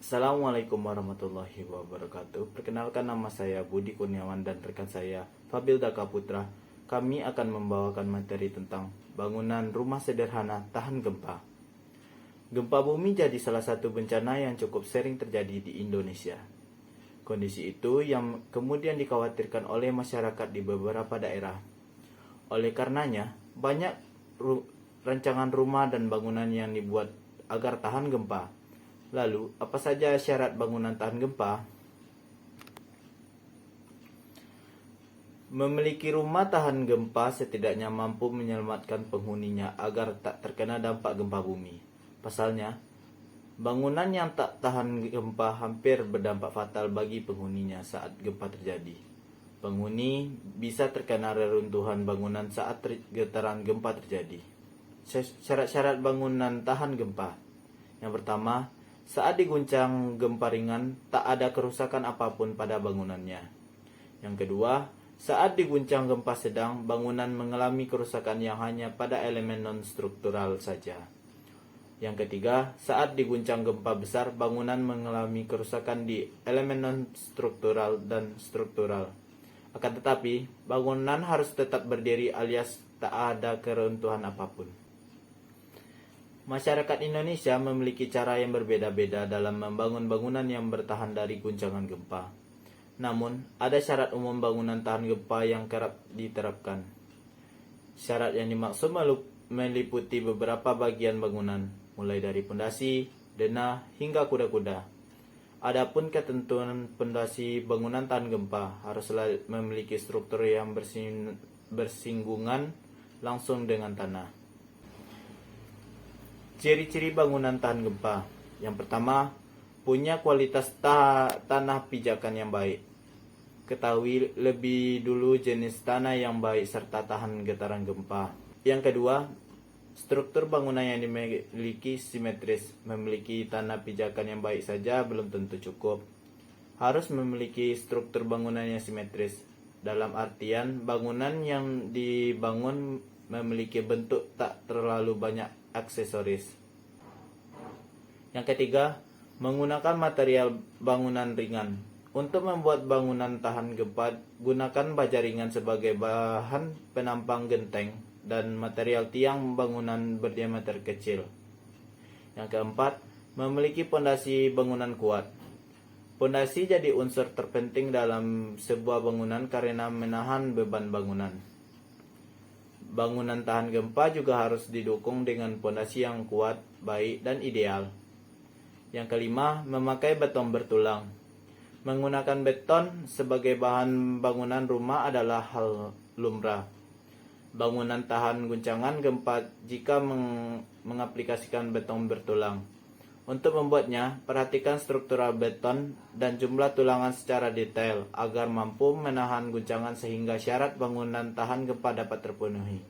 Assalamualaikum warahmatullahi wabarakatuh. Perkenalkan, nama saya Budi Kurniawan dan rekan saya Fabil Daka Putra. Kami akan membawakan materi tentang bangunan rumah sederhana tahan gempa. Gempa bumi jadi salah satu bencana yang cukup sering terjadi di Indonesia. Kondisi itu yang kemudian dikhawatirkan oleh masyarakat di beberapa daerah. Oleh karenanya, banyak rancangan rumah dan bangunan yang dibuat agar tahan gempa. Lalu, apa saja syarat bangunan tahan gempa? Memiliki rumah tahan gempa setidaknya mampu menyelamatkan penghuninya agar tak terkena dampak gempa bumi. Pasalnya, bangunan yang tak tahan gempa hampir berdampak fatal bagi penghuninya saat gempa terjadi. Penghuni bisa terkena reruntuhan bangunan saat getaran gempa terjadi. Syarat-syarat bangunan tahan gempa. Yang pertama, saat diguncang gempa ringan, tak ada kerusakan apapun pada bangunannya. Yang kedua, saat diguncang gempa sedang, bangunan mengalami kerusakan yang hanya pada elemen non-struktural saja. Yang ketiga, saat diguncang gempa besar, bangunan mengalami kerusakan di elemen non-struktural dan struktural. Akan tetapi, bangunan harus tetap berdiri alias tak ada keruntuhan apapun. Masyarakat Indonesia memiliki cara yang berbeda-beda dalam membangun bangunan yang bertahan dari guncangan gempa. Namun, ada syarat umum bangunan tahan gempa yang kerap diterapkan. Syarat yang dimaksud meliputi beberapa bagian bangunan, mulai dari pondasi, denah, hingga kuda-kuda. Adapun ketentuan pondasi bangunan tahan gempa haruslah memiliki struktur yang bersinggungan langsung dengan tanah. Ciri-ciri bangunan tahan gempa. Yang pertama, punya kualitas tanah pijakan yang baik. Ketahui lebih dulu jenis tanah yang baik serta tahan getaran gempa. Yang kedua, struktur bangunan yang dimiliki simetris. Memiliki tanah pijakan yang baik saja belum tentu cukup. Harus memiliki struktur bangunan yang simetris. Dalam artian, bangunan yang dibangun memiliki bentuk tak terlalu banyak aksesoris. Yang ketiga, menggunakan material bangunan ringan. Untuk membuat bangunan tahan gempa, gunakan baja ringan sebagai bahan penampang genteng dan material tiang bangunan berdiameter kecil. Yang keempat, memiliki pondasi bangunan kuat. Pondasi jadi unsur terpenting dalam sebuah bangunan karena menahan beban bangunan. Bangunan tahan gempa juga harus didukung dengan pondasi yang kuat, baik, dan ideal. Yang kelima, memakai beton bertulang. Menggunakan beton sebagai bahan bangunan rumah adalah hal lumrah. Bangunan tahan guncangan gempa jika mengaplikasikan beton bertulang. Untuk membuatnya, perhatikan struktural beton dan jumlah tulangan secara detail agar mampu menahan guncangan sehingga syarat bangunan tahan gempa dapat terpenuhi.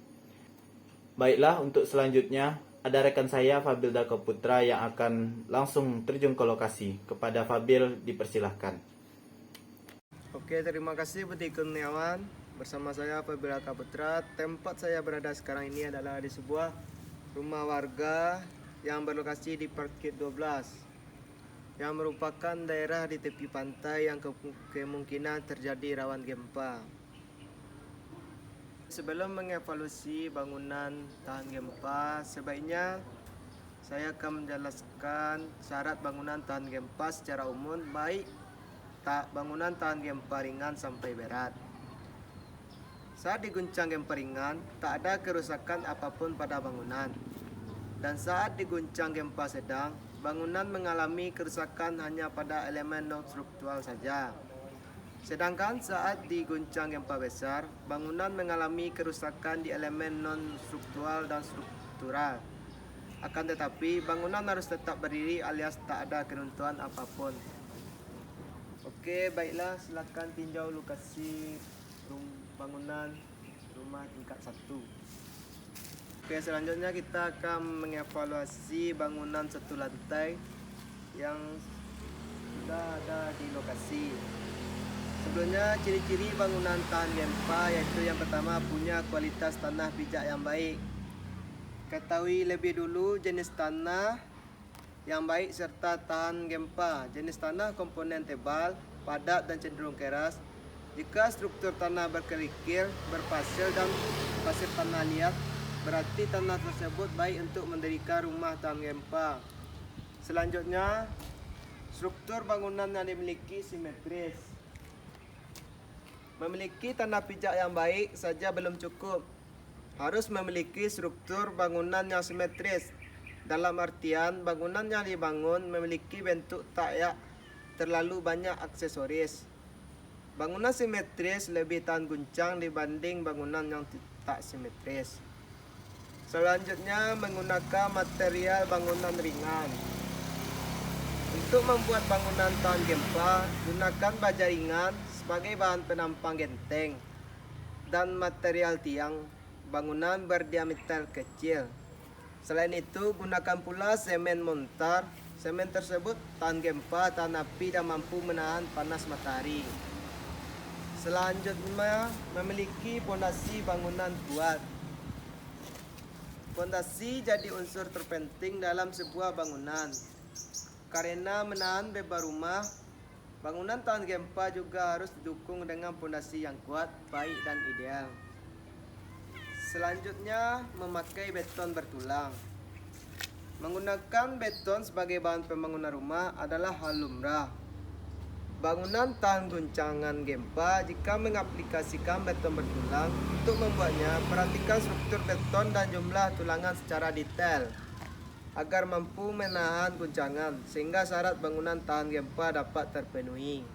Baiklah, untuk selanjutnya ada rekan saya Fabil Daka Putra yang akan langsung terjun ke lokasi. Kepada Fabil dipersilahkan. Oke, terima kasih Budi Kurniawan. Bersama saya Fabil Daka Putra. Tempat saya berada sekarang ini adalah di sebuah rumah warga yang berlokasi di Parkit 12, yang merupakan daerah di tepi pantai yang kemungkinan terjadi rawan gempa. Sebelum mengevaluasi bangunan tahan gempa, sebaiknya saya akan menjelaskan syarat bangunan tahan gempa secara umum, baik bangunan tahan gempa ringan sampai berat. Saat diguncang gempa ringan, tak ada kerusakan apapun pada bangunan. Dan saat diguncang gempa sedang, bangunan mengalami kerusakan hanya pada elemen non-struktural saja. Sedangkan saat diguncang gempa besar, bangunan mengalami kerusakan di elemen non-struktural dan struktural. Akan tetapi, bangunan harus tetap berdiri alias tak ada keruntuhan apapun. Oke, baiklah, silakan tinjau lokasi bangunan rumah tingkat 1. Oke, selanjutnya kita akan mengevaluasi bangunan satu lantai yang sudah ada di lokasi. Sebelumnya, ciri-ciri bangunan tahan gempa yaitu yang pertama, punya kualitas tanah pijak yang baik. Ketahui lebih dulu jenis tanah yang baik serta tahan gempa. Jenis tanah komponen tebal, padat dan cenderung keras. Jika struktur tanah berkerikil, berpasir dan pasir tanah liat, berarti tanah tersebut baik untuk mendirikan rumah tahan gempa. Selanjutnya, struktur bangunan yang dimiliki simetris. Memiliki tanah pijak yang baik saja belum cukup. Harus memiliki struktur bangunan yang simetris. Dalam artian, bangunan yang dibangun memiliki bentuk tak terlalu banyak aksesoris. Bangunan simetris lebih tahan guncang dibanding bangunan yang tak simetris. Selanjutnya, menggunakan material bangunan ringan. Untuk membuat bangunan tahan gempa, gunakan baja ringan sebagai bahan penampang genteng dan material tiang bangunan berdiameter kecil. Selain itu, gunakan pula semen montar. Semen tersebut tahan gempa, tahan api, dan mampu menahan panas matahari. Selanjutnya, memiliki pondasi bangunan kuat. Pondasi jadi unsur terpenting dalam sebuah bangunan. Karena menahan beban rumah, bangunan tahan gempa juga harus didukung dengan pondasi yang kuat, baik, dan ideal. Selanjutnya, memakai beton bertulang. Menggunakan beton sebagai bahan pembangunan rumah adalah hal lumrah. Bangunan tahan guncangan gempa jika mengaplikasikan beton bertulang. Untuk membuatnya, perhatikan struktur beton dan jumlah tulangan secara detail agar mampu menahan guncangan, sehingga syarat bangunan tahan gempa dapat terpenuhi.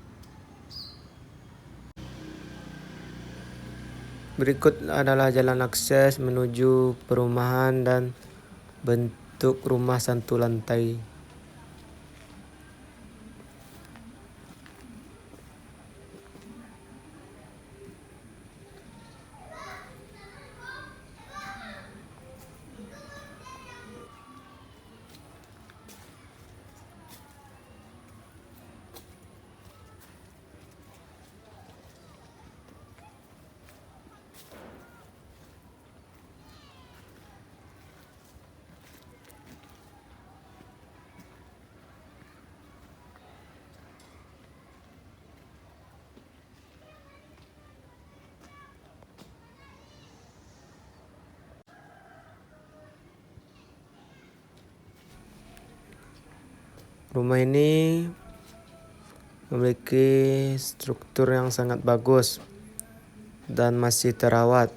Berikut adalah jalan akses menuju perumahan dan bentuk rumah satu lantai. Rumah ini memiliki struktur yang sangat bagus dan masih terawat.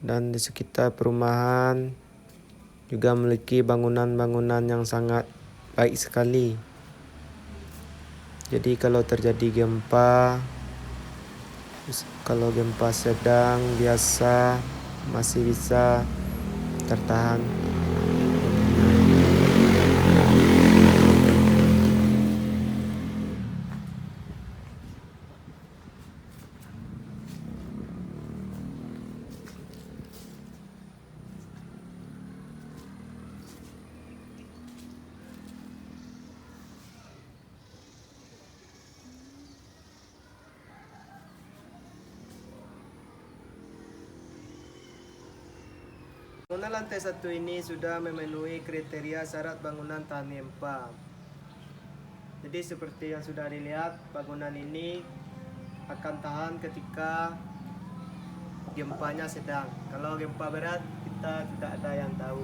Dan di sekitar perumahan juga memiliki bangunan-bangunan yang sangat baik sekali. Jadi kalau terjadi gempa, kalau gempa sedang, biasa, masih bisa tertahan. Bangunan lantai 1 ini sudah memenuhi kriteria syarat bangunan tahan gempa. Jadi seperti yang sudah dilihat, bangunan ini akan tahan ketika gempanya sedang. Kalau gempa berat, kita tidak ada yang tahu.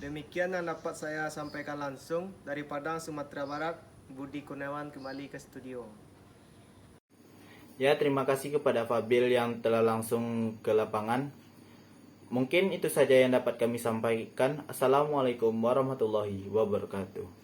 Demikian yang dapat saya sampaikan langsung dari Padang, Sumatera Barat. Budi Kurniawan kembali ke studio. Ya, terima kasih kepada Fabil yang telah langsung ke lapangan. Mungkin itu saja yang dapat kami sampaikan. Assalamualaikum warahmatullahi wabarakatuh.